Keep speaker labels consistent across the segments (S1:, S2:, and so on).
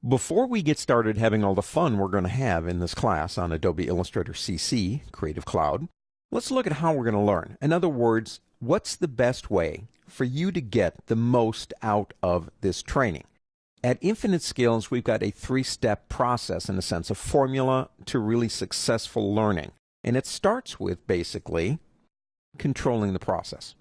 S1: Before we get started having all the fun we're going to have in this class on Adobe Illustrator CC, Creative Cloud, let's look at how we're going to learn. In other words, what's the best way for you to get the most out of this training? At Infinite Skills, we've got a three-step process, in a sense, a formula to really successful learning. And it starts with, basically, controlling the process.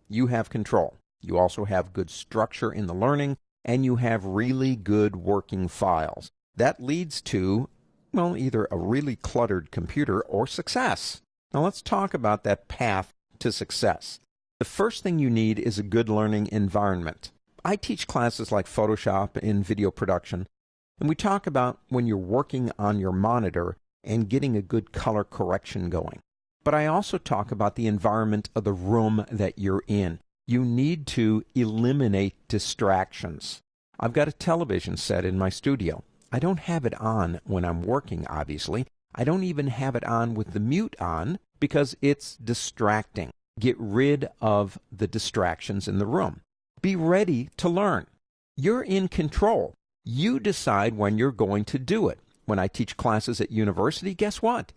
S1: You have control. You also have good structure in the learning, and you have really good working files. That leads to, well, either a really cluttered computer or success. Now let's talk about that path to success. The first thing you need is a good learning environment. I teach classes like Photoshop in video production, and we talk about when you're working on your monitor and getting a good color correction going. But I also talk about the environment of the room that you're in. You need to eliminate distractions. I've got a television set in my studio. I don't have it on when I'm working, obviously. I don't even have it on with the mute on because it's distracting. Get rid of the distractions in the room. Be ready to learn. You're in control. You decide when you're going to do it. When I teach classes at university, guess what?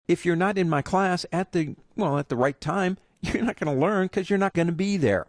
S1: If you're not in my class at the right time, you're not going to learn because you're not going to be there.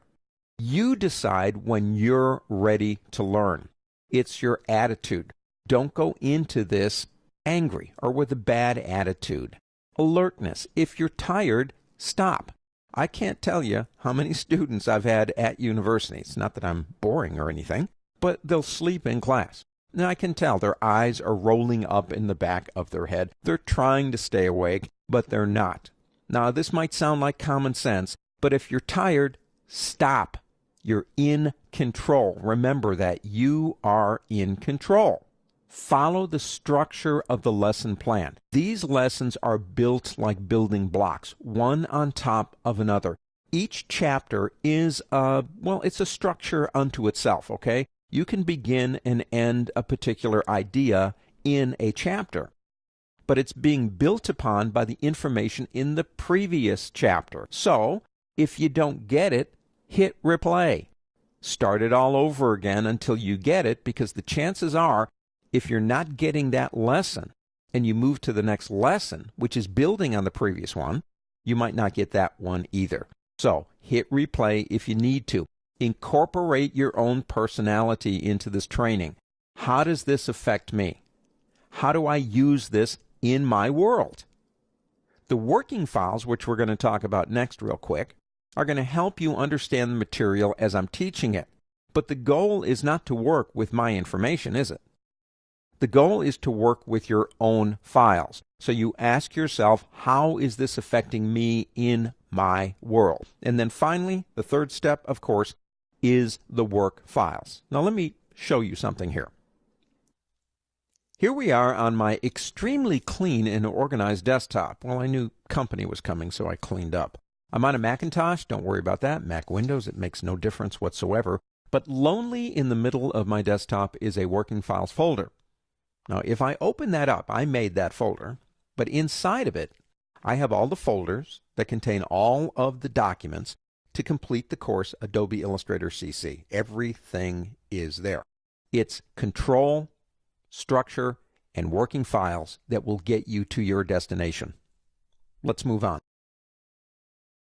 S1: You decide when you're ready to learn. It's your attitude. Don't go into this angry or with a bad attitude. Alertness. If you're tired, stop. I can't tell you how many students I've had at university. It's not that I'm boring or anything, but they'll sleep in class. Now I can tell their eyes are rolling up in the back of their head. They're trying to stay awake, but they're not. Now, this might sound like common sense, but if you're tired, stop. You're in control. Remember that you are in control. Follow the structure of the lesson plan. These lessons are built like building blocks, one on top of another. Each chapter is it's a structure unto itself, okay? You can begin and end a particular idea in a chapter, but it's being built upon by the information in the previous chapter. So, if you don't get it, hit replay. Start it all over again until you get it, because the chances are, if you're not getting that lesson and you move to the next lesson, which is building on the previous one, you might not get that one either. So, hit replay if you need to. Incorporate your own personality into this training. How does this affect me? How do I use this in my world? The working files, which we're going to talk about next real quick, are going to help you understand the material as I'm teaching it. But the goal is not to work with my information, is it? The goal is to work with your own files. So you ask yourself, how is this affecting me in my world? And then finally, the third step, of course, is the work files. Now let me show you something here. Here we are on my extremely clean and organized desktop. Well, I knew company was coming, so I cleaned up. I'm on a Macintosh. Don't worry about that. Mac Windows, it makes no difference whatsoever. But lonely in the middle of my desktop is a working files folder. Now, if I open that up, I made that folder, but inside of it, I have all the folders that contain all of the documents to complete the course Adobe Illustrator CC. Everything is there. It's control, structure, and working files that will get you to your destination. Let's move on.